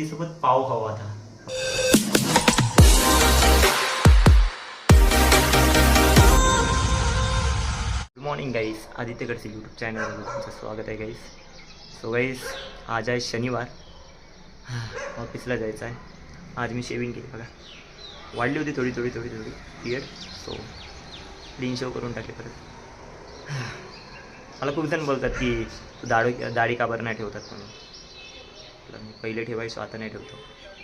भुर्जी सोबत पाव खावा था। गुड मॉर्निंग गाईस, आदित्य गडसे यूट्यूब चॅनलवर तुमचं स्वागत आहे गाईस। सो गाईस, आज आहे शनिवार, ऑफिसला जायचं आहे। आज मी शेविंग केली बघा, वाढली होती थोडी बियर्ड, सो क्लीन शेव करून टाकले परत। मला खूप जण बोलतात की तू दाढी का बरं नाही ठेवतात म्हणून। मी पहिले ठेवायचो, आता नाही ठेवतो।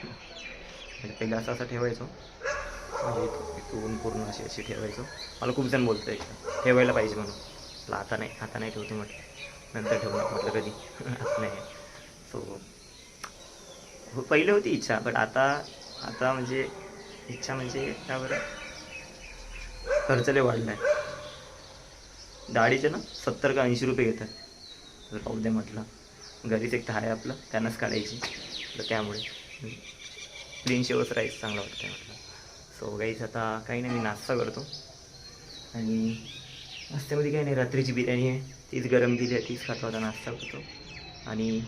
म्हणजे पहिले असं ठेवायचो, म्हणजे इथून पूर्ण अशी ठेवायचो। मला खूप जण बोलतं आहे ठेवायला पाहिजे म्हणून। मला आता नाही ठेवतो म्हटलं, नंतर ठेवणार म्हटलं कधी आता नाही। सो पहिले होती इच्छा, बट आता म्हणजे इच्छा म्हणजे त्यावर खर्च लय वाढला आहे। दाढीचे ना 70 का 80 रुपये घेतात, तर पाहू दे म्हटलं। घरीच एक तर आहे आपलं, त्यांनाच काढायची, तर त्यामुळे क्लीन शेवच राईस चांगला वाटतं आहे म्हटलं। सो गाईज, आता काही नाही, मी नाश्ता करतो आणि नाश्त्यामध्ये काही नाही, रात्रीची बिर्याणी आहे तीच गरम दिली आहे, तीच खातो। आता नाश्ता करतो आणि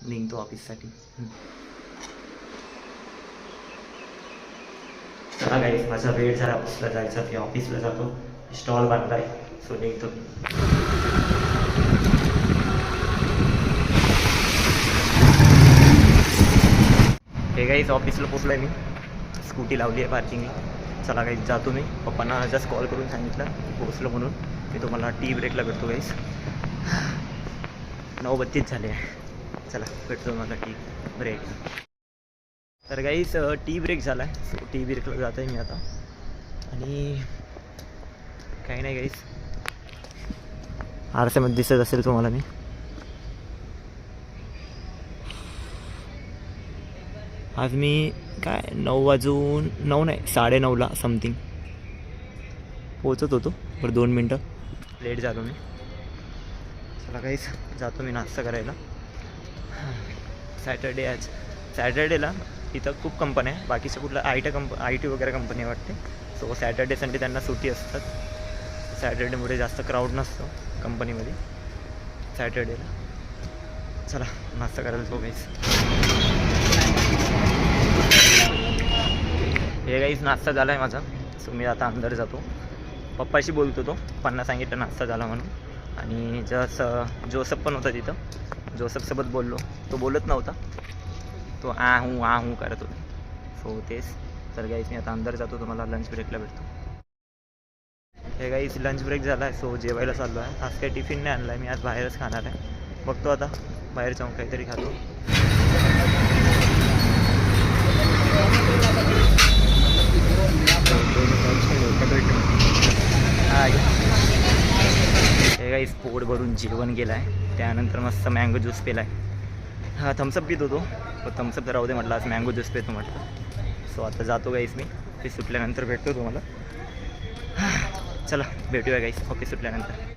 निघतो ऑफिससाठी। चला गाईज, माझा वेळ झाला ऑफिसला जायचा, ते ऑफिसला जातो, स्टॉल बांधला आहे, सो निघतो। हे गाईज, ऑफिसला पोचलो आहे मी, स्कूटी लावली आहे पार्किंगला। चला गाईज, जातो मी। पप्पांना जस्ट कॉल करून सांगितलं पोचलो म्हणून, मी तुम्हाला टी ब्रेकला भेटतो गाईज। 9:32 झाले आहे, चला भेटतो मला टी ब्रेक। तर गाईज, टी ब्रेक झाला आहे, सो टी ब्रेकला जातो आहे मी आता। आणि काही नाही गाईज, आरशामध्ये दिसत असेल तुम्हाला मी। आज मी काय 9 वाजून 9 नाही 9:30ला समथिंग पोचत होतो, पर 2 मिनटं लेट झालो मी। चला गाईस, जातो मी नाश्ता करायला। सॅटर्डे, आज सॅटर्डेला इथं खूप कंपन्या आहे, बाकीच्या कुठलं आय टी वगैरे कंपनी वाटते। सो सॅटर्डे संडे त्यांना सुट्टी असतात, सॅटर्डेमुळे जास्त क्राऊड नसतो कंपनीमध्ये सॅटर्डेला। चला नाश्ता करायला जाऊ गाईस। हे गाईस, नाश्ता झाला आहे माझा, सो मी आता अंदर जातो। पप्पाशी बोलतो, तो पप्पांना सांगितलं नाश्ता झाला म्हणून। आणि जसं जोसेफ पण होता तिथं, जोसेफसोबत बोललो, तो बोलत नव्हता, तो आ हूँ करत होता। सो तेच, तर गाईस मी आता अंदर जातो, तुम्हाला लंच ब्रेकला भेटतो। हे गाईस, लंच ब्रेक झाला आहे, सो जेवायला चाललो आहे। आज काही टिफिन नाही आणला आहे मी, आज बाहेरच खाणार आहे। बघतो आता बाहेर जाऊन काहीतरी खातो। हे गाईस, पोट भरून जेवण गेलं आहे, त्यानंतर मस्त मँगो ज्यूस पिला आहे। हा, थम्सअप पित होतो, तो थम्सअप तर राहू दे म्हटलं, आज मँगो ज्यूस पितो म्हटलं। सो आता जातो गाईस मी, ते सुटल्यानंतर भेटतो तुम्हाला। चला भेटूया गाईस ऑफिस सुटल्यानंतर।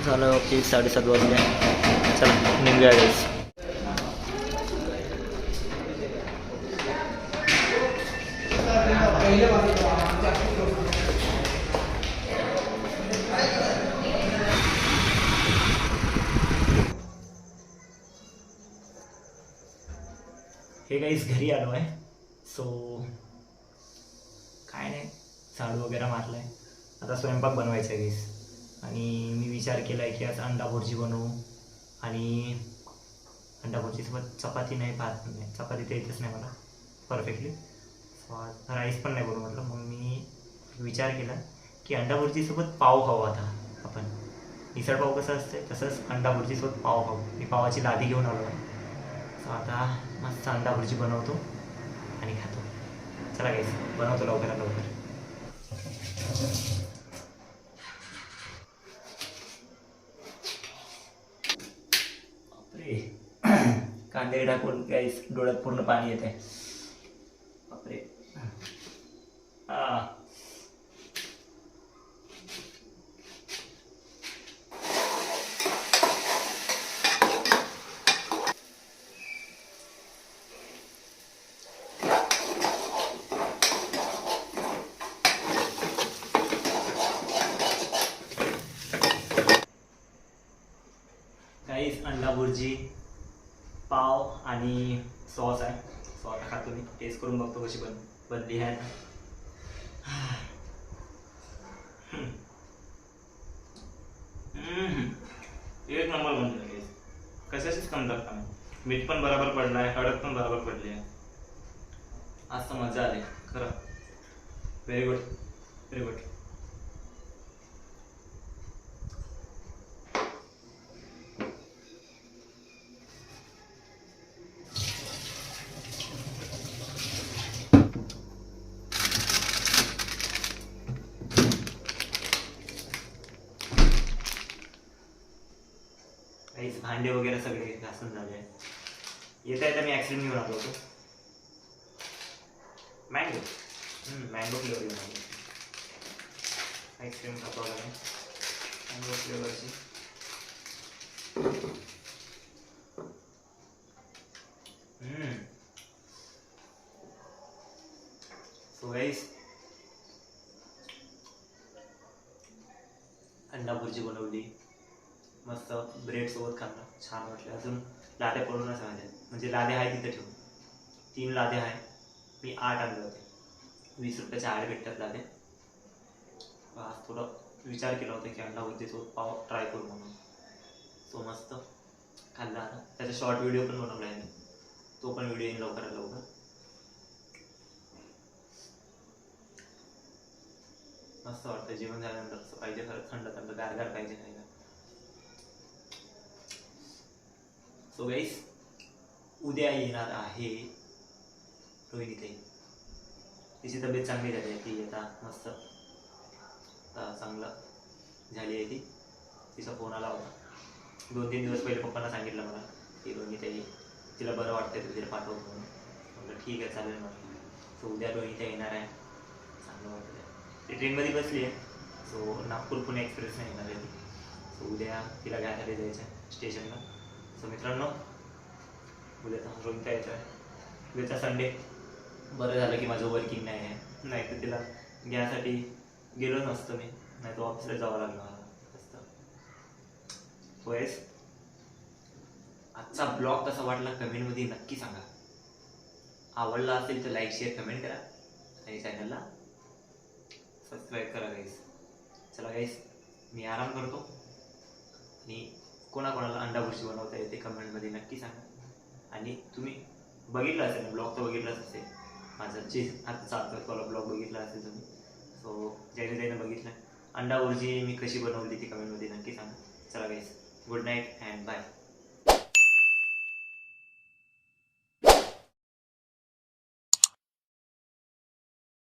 झालं ऑफिस, 7:30 वाजले, चला निघूया गाईस। हे गाईस, घरी आलो आहे। सो काय नाही, झाडू वगैरे मारला आहे, आता स्वयंपाक बनवायचा आहे गाईस। आणि मी विचार केला आहे की आज अंडा भुर्जी बनवू, आणि अंडा भुर्जीसोबत चपाती नाही, भात नाही, चपाती तर येतच नाही मला परफेक्टली। सो आज राईस पण नाही बनवू म्हटलं, मग मी विचार केला की अंडा भुर्जीसोबत पाव खाऊ। आता आपण मिसळ पाव कसं असते तसंच अंडा भुर्जीसोबत पाव खाऊ। मी पावाची लादी घेऊन आलो आहे, सो आता मस्त अंडा भुर्जी बनवतो आणि खातो। चला गाईस, बनवतो लवकरात लवकर। बापरे, कांदे टाकून गाईस डोळ्यात पूर्ण पाणी येत आहे। बापरे, गाईस, अंडा भुर्जी पाव आणि सॉस आहे. सॉस खातो मी, टेस्ट करून बघतो कशी बनली आहे. एक नंबर बनले. कशाचीच कमतरता नाही. मीठ पण बरोबर पडलं आहे, हळद पण बरोबर पडली आहे. आज तर मजा आली खरं. Very good, very good. काहीच भांडे वगैरे सगळे घासून झाले आहे. येता येता मी ॲक्सिडेंट घेऊन आलो होतो. मँगो मँगो फ्लेवर घेऊन आलो. आईस्क्रीम खातो आला मी मँगो फ्लेवरची. सो गाईस, अंडा भुर्जी बनवली मस्त, ब्रेड सोबत खाल्लं, छान वाटलं. अजून लाद्या पडूनच राहिले, म्हणजे लाद्या आहे तिथे ठेवून. 3 लाद्या आहे, मी 8 आणले होते. 20 रुपयाच्या 8 भेटतात लादे. आज थोडं विचार केला होता की अंडा भुर्जीसोबत पाव ट्राय करू म्हणून. सो मस्त खाल्ला. आता त्याचा शॉर्ट व्हिडिओ पण बनवला आहे मी, तो पण व्हिडिओ येईल लवकरात लवकर. मस्त वाटतं जेवण झाल्यानंतर. असं पाहिजे खरं, थंड थंड गारगार पाहिजे खायला. सो गाईस, उद्या येणार आहे रोहिणीताई. तिची तब्येत चांगली झाली आहे, ती आता मस्त आता चांगलं झाली आहे ती. तिचा फोन आला होता 2-3 दिवस पहिले. पप्पांना सांगितलं मला की रोहिणीताई तिला बरं वाटतंय, तर तिला पाठवतो म्हणून. म्हटलं ठीक आहे, चालेल म्हटलं. सो उद्या रोहिणीताई येणार आहे, चांगलं वाटतं. ती ट्रेनमध्ये बसली आहे. सो नागपूर पुणे एक्सप्रेसने येणार आहे ती. सो उद्या तिला घ्यायला जायचं आहे स्टेशनला. सो मित्रांनो, उद्याचा रोहिणीताई यायचं आहे. उद्याचा संडे. बरं झालं की माझं वर्किंग नाही आहे, नाही तर तिला घ्यायसाठी गेलो नसतो मी, नाही तर ऑफिसला जावं लागलं मला असतं. आजचा ब्लॉग कसा वाटला कमेंटमध्ये नक्की सांगा. आवडला असेल तर लाईक शेअर कमेंट करा आणि चॅनलला सबस्क्राईब करा गाईस. चला गाईस, मी आराम करतो. आणि कोणाकोणाला अंडा भुर्जी बनवता येते कमेंटमध्ये नक्की सांगा. आणि तुम्ही बघितलं असेल ब्लॉग, तर बघितलाच असेल माझा जे आता चालतो वाला ब्लॉग बघितला असेल तुम्ही. सो ज्याने बघितलं अंडा भुर्जी मी कशी बनवली ती कमेंटमध्ये नक्की सांगा. चला गाईस, गुड नाईट अँड बाय.